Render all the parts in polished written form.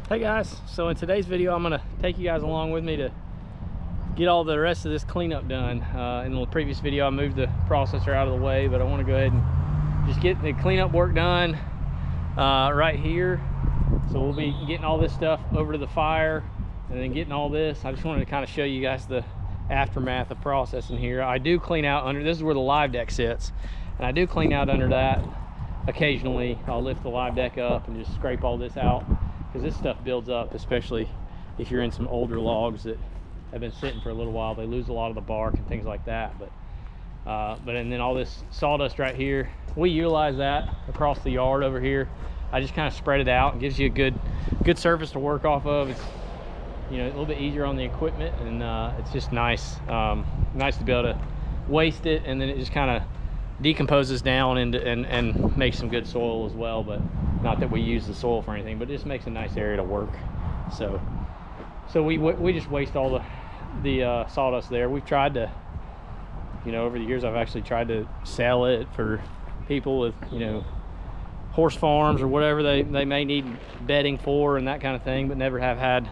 Hey guys, so in today's video I'm going to take you guys along with me to get all the rest of this cleanup done. In the previous video I moved the processor out of the way, but I want to go ahead and just get the cleanup work done right here. So we'll be getting all this stuff over to the fire and then getting all this. I just wanted to kind of show you guys the aftermath of processing here. I do clean out under, this is where the live deck sits, and I do clean out under that occasionally. I'll lift the live deck up and just scrape all this out, because this stuff builds up, especially if you're in some older logs that have been sitting for a little while. They lose a lot of the bark and things like that. And then all this sawdust right here, we utilize that across the yard over here. I just kind of spread it out and gives you a good surface to work off of. It's, you know, a little bit easier on the equipment, and it's just nice nice to be able to waste it, and then it just kind of decomposes down and makes some good soil as well. But not that we use the soil for anything, but it just makes a nice area to work. So we just waste all the sawdust there. We've tried to, you know, over the years I've actually tried to sell it for people with, you know, horse farms or whatever they may need bedding for and that kind of thing, but never have had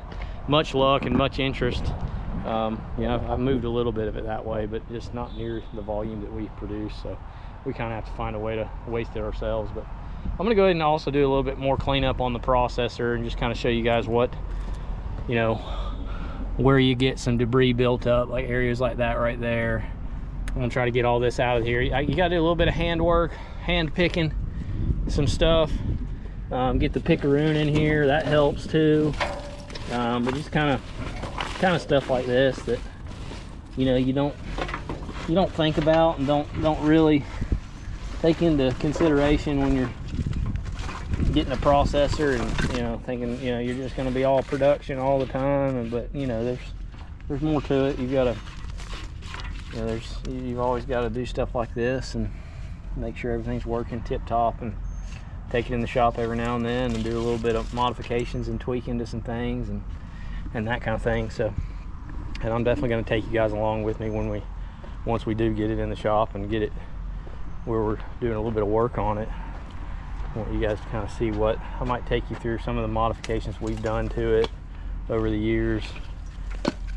much luck and much interest. You know, I've moved a little bit of it that way, but just not near the volume that we produce. So we kind of have to find a way to waste it ourselves. But I'm going to go ahead and also do a little bit more cleanup on the processor and just kind of show you guys what, you know, where you get some debris built up, like areas like that right there. I'm going to try to get all this out of here. You got to do a little bit of hand work, hand picking some stuff. Get the pickaroon in here, that helps too. But just kind of stuff like this that, you know, you don't think about and don't really take into consideration when you're getting a processor, and, you know, thinking, you know, you're just going to be all production all the time. But, you know, there's more to it. You've got to, you know, you've always got to do stuff like this and make sure everything's working tip top, and take it in the shop every now and then and do a little bit of modifications and tweaking to some things and that kind of thing. So, and I'm definitely going to take you guys along with me once we do get it in the shop and get it where we're doing a little bit of work on it. I want you guys to kind of see what I might take you through, some of the modifications we've done to it over the years,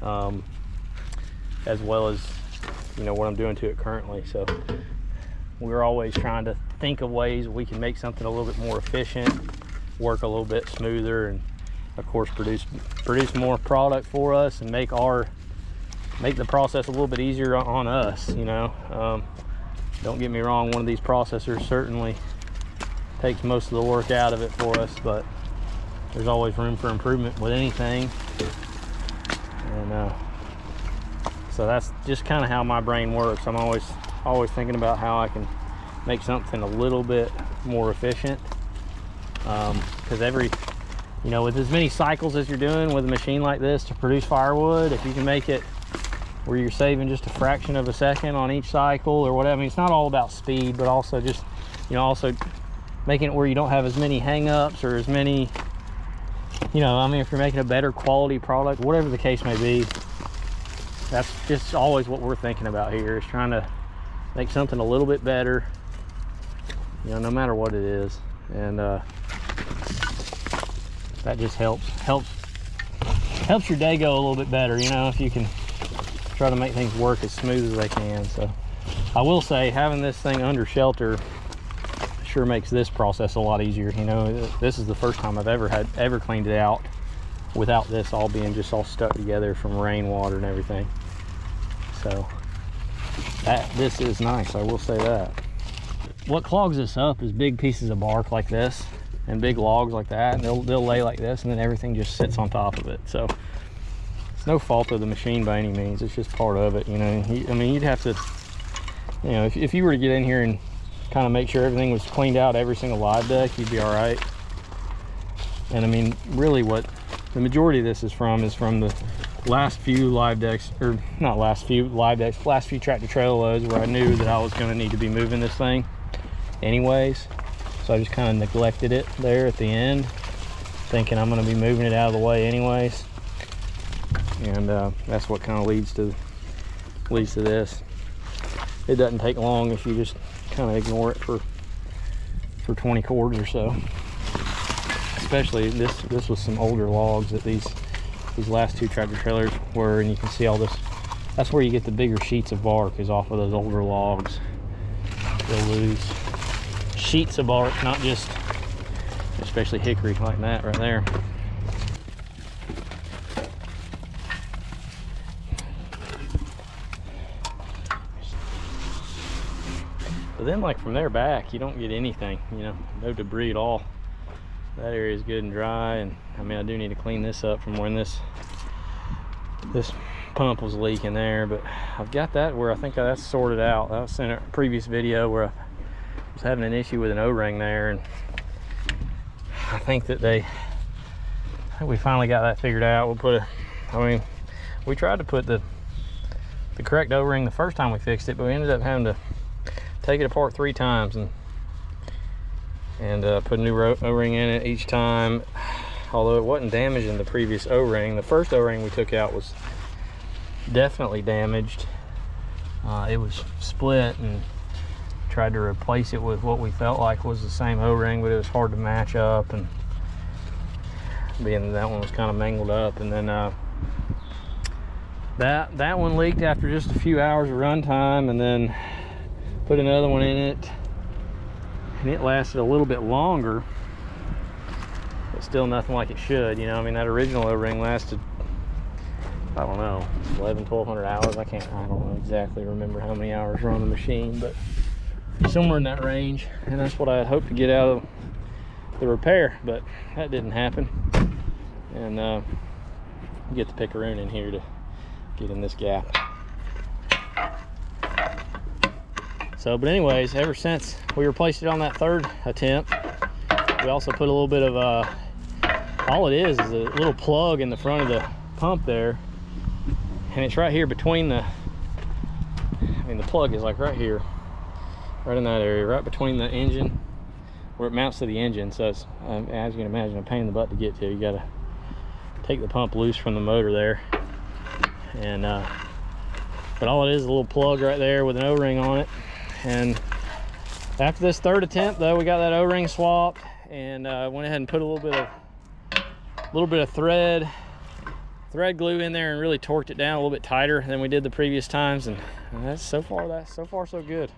as well as, you know, what I'm doing to it currently. So we're always trying to think of ways we can make something a little bit more efficient, work a little bit smoother, and of course produce more product for us, and make the process a little bit easier on us, you know. Don't get me wrong, one of these processors certainly takes most of the work out of it for us, but there's always room for improvement with anything. And so that's just kind of how my brain works. I'm always thinking about how I can make something a little bit more efficient, because you know, with as many cycles as you're doing with a machine like this to produce firewood, if you can make it where you're saving just a fraction of a second on each cycle or whatever. I mean, it's not all about speed, but also just, you know, also making it where you don't have as many hang-ups or as many, you know, I mean, if you're making a better quality product, whatever the case may be, that's just always what we're thinking about here, is trying to make something a little bit better, you know, no matter what it is. And that just helps your day go a little bit better, you know, if you can try to make things work as smooth as they can. So I will say, having this thing under shelter sure makes this process a lot easier. You know, this is the first time I've ever cleaned it out without this all being just all stuck together from rainwater and everything. So this is nice, I will say that. What clogs this up is big pieces of bark like this and big logs like that, and they'll lay like this, and then everything just sits on top of it. So it's no fault of the machine by any means, it's just part of it, you know. I mean, you'd have to, you know, if you were to get in here and kind of make sure everything was cleaned out, every single live deck, you'd be all right. And I mean, really what the majority of this is from the last few live decks, or not last few live decks, last few tractor trailer loads where I knew that I was going to need to be moving this thing anyways. So I just kind of neglected it there at the end, thinking I'm going to be moving it out of the way anyways. And that's what kind of leads to this. It doesn't take long if you just kind of ignore it for 20 cords or so. especially this was some older logs that these last two tractor trailers were, and you can see all this. That's where you get the bigger sheets of bark, is off of those older logs. They'll lose sheets of bark, not just, especially hickory like that right there. But then, like, from there back, you don't get anything, you know, no debris at all. That area is good and dry, and I mean, I do need to clean this up from when this pump was leaking there, but I've got that where I think that's sorted out. That was in a previous video where I was having an issue with an O-ring there, and I think we finally got that figured out. We'll put we tried to put the correct O-ring the first time we fixed it, but we ended up having to take it apart 3 times and put a new O-ring in it each time. Although it wasn't damaging the previous O-ring, the first O-ring we took out was definitely damaged. It was split, and tried to replace it with what we felt like was the same O-ring, but it was hard to match up, and being that one was kind of mangled up. And then that one leaked after just a few hours of run time, and then put another one in it, and it lasted a little bit longer, but still nothing like it should, you know. I mean, that original O-ring lasted, I don't know, 1,100-1,200 hours. I don't exactly remember how many hours were on the machine, but somewhere in that range. And that's what I had hoped to get out of the repair, but that didn't happen. And get the pickaroon in here to get in this gap. So, but anyways, ever since we replaced it on that 3rd attempt, we also put a little bit of all it is a little plug in the front of the pump there, and it's right here between the plug is like right here, right in that area, right between the engine, where it mounts to the engine. So it's, as you can imagine, a pain in the butt to get to. You got to take the pump loose from the motor there, and but all it is a little plug right there with an O-ring on it. And after this 3rd attempt, though, we got that O-ring swapped, and went ahead and put a little bit of thread glue in there, and really torqued it down a little bit tighter than we did the previous times. And that's so far so good.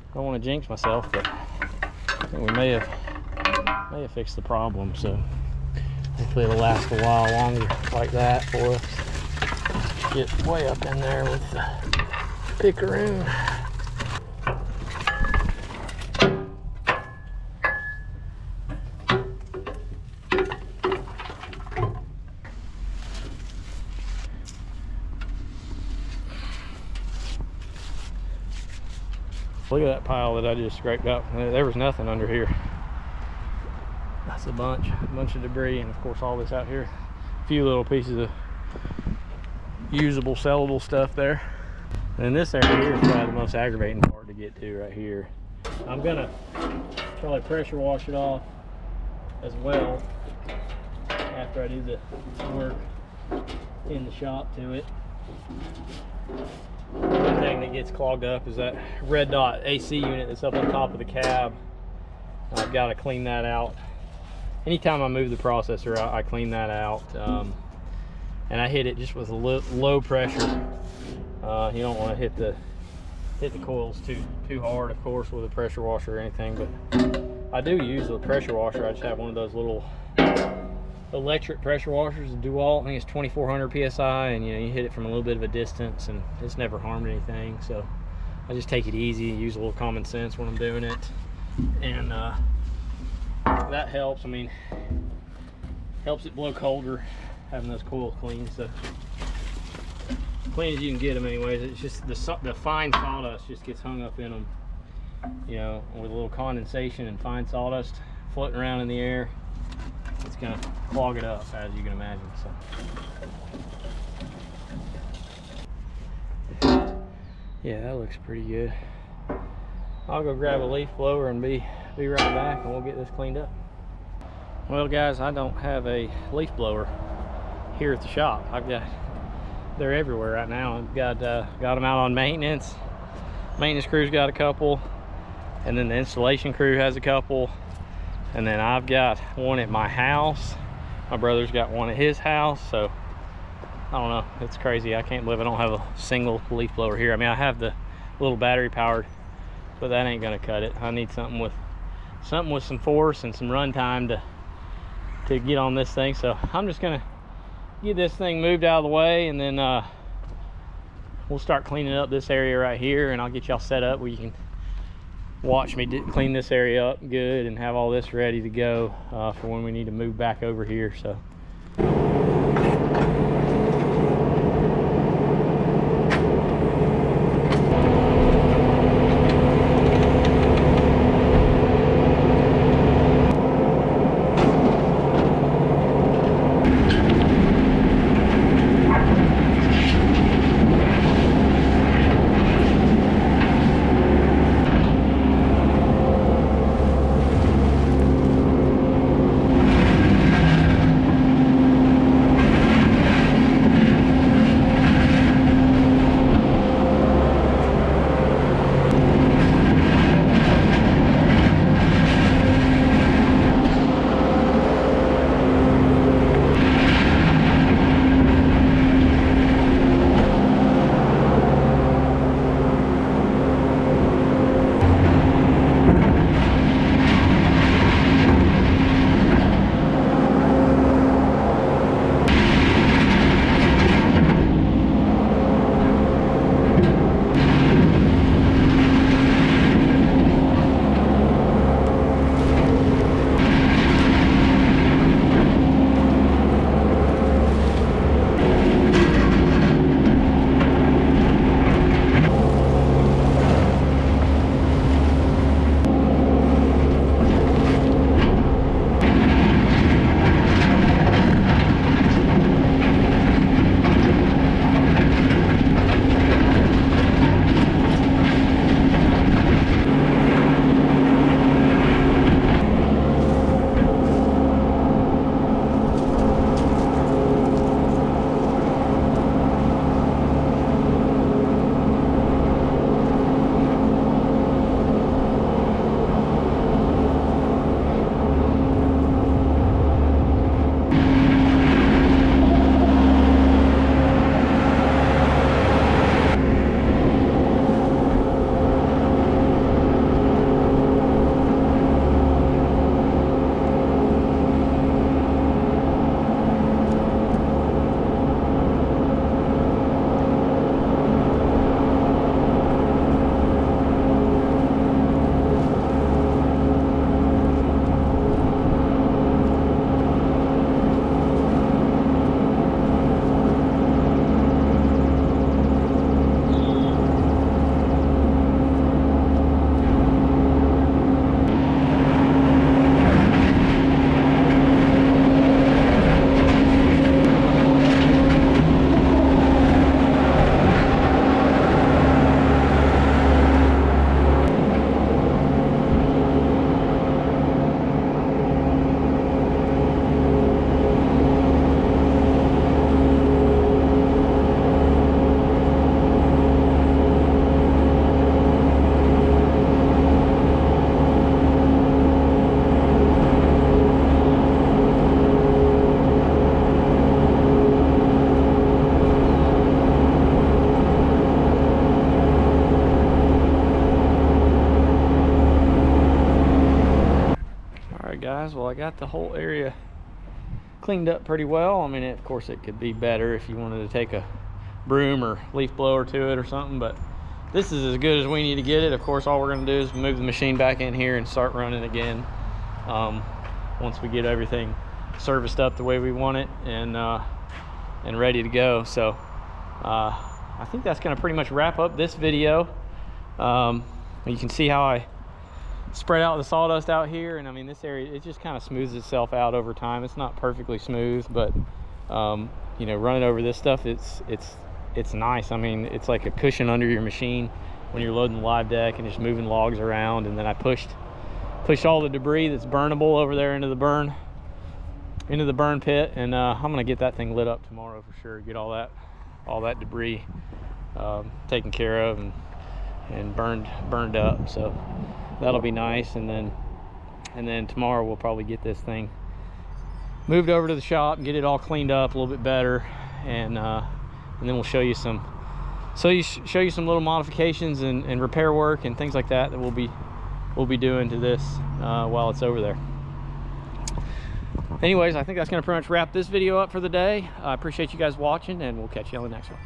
I don't want to jinx myself, but I think we may have fixed the problem. So hopefully it'll last a while longer like that for us. Get way up in there with the pickaroon. Look at that pile that I just scraped up. There was nothing under here. That's a bunch of debris, and of course all this out here. A few little pieces of usable, sellable stuff there. And this area here is probably the most aggravating part to get to right here. I'm gonna probably pressure wash it off as well after I do the work in the shop to it. One thing that gets clogged up is that red dot AC unit that's up on top of the cab. I've got to clean that out. Anytime I move the processor out, I clean that out. And I hit it just with a low pressure. You don't want to hit the coils too hard, of course, with a pressure washer or anything. But I do use the pressure washer. I just have one of those little electric pressure washers, DeWalt. I think it's 2400 psi, and you know, you hit it from a little bit of a distance, and it's never harmed anything. So I just take it easy, use a little common sense when I'm doing it, and that helps. I mean, helps it blow colder having those coils clean. So clean as you can get them, anyways. It's just the fine sawdust just gets hung up in them, you know, with a little condensation and fine sawdust floating around in the air. It's gonna clog it up, as you can imagine. So yeah, that looks pretty good. I'll go grab a leaf blower and be right back, and we'll get this cleaned up. Well guys, I don't have a leaf blower here at the shop. They're everywhere right now. I've got them out on maintenance. Maintenance crew's got a couple, and then the installation crew has a couple. and then I've got one at my house. My brother's got one at his house. So I don't know, it's crazy. I can't believe I don't have a single leaf blower here. I mean, I have the little battery powered, but that ain't gonna cut it. I need something with some force and some run time to get on this thing. So I'm just gonna get this thing moved out of the way, and then we'll start cleaning up this area right here, and I'll get y'all set up where you can watch me clean this area up good and have all this ready to go for when we need to move back over here. So guys, well, I got the whole area cleaned up pretty well. I mean, of course it could be better if you wanted to take a broom or leaf blower to it or something, but this is as good as we need to get it. Of course, all we're going to do is move the machine back in here and start running again once we get everything serviced up the way we want it and ready to go. So I think that's going to pretty much wrap up this video. You can see how I spread out the sawdust out here, and I mean, this area, it just kind of smooths itself out over time. It's not perfectly smooth, but you know, running over this stuff, it's nice. I mean, it's like a cushion under your machine when you're loading the live deck and just moving logs around. And then I pushed all the debris that's burnable over there into the burn pit, and I'm gonna get that thing lit up tomorrow for sure. Get all that debris taken care of and burned up. So that'll be nice. And then and then tomorrow we'll probably get this thing moved over to the shop and get it all cleaned up a little bit better, and then we'll show you some little modifications and repair work and things like that we'll be doing to this while it's over there. Anyways, I think that's going to pretty much wrap this video up for the day. I appreciate you guys watching, and we'll catch you on the next one.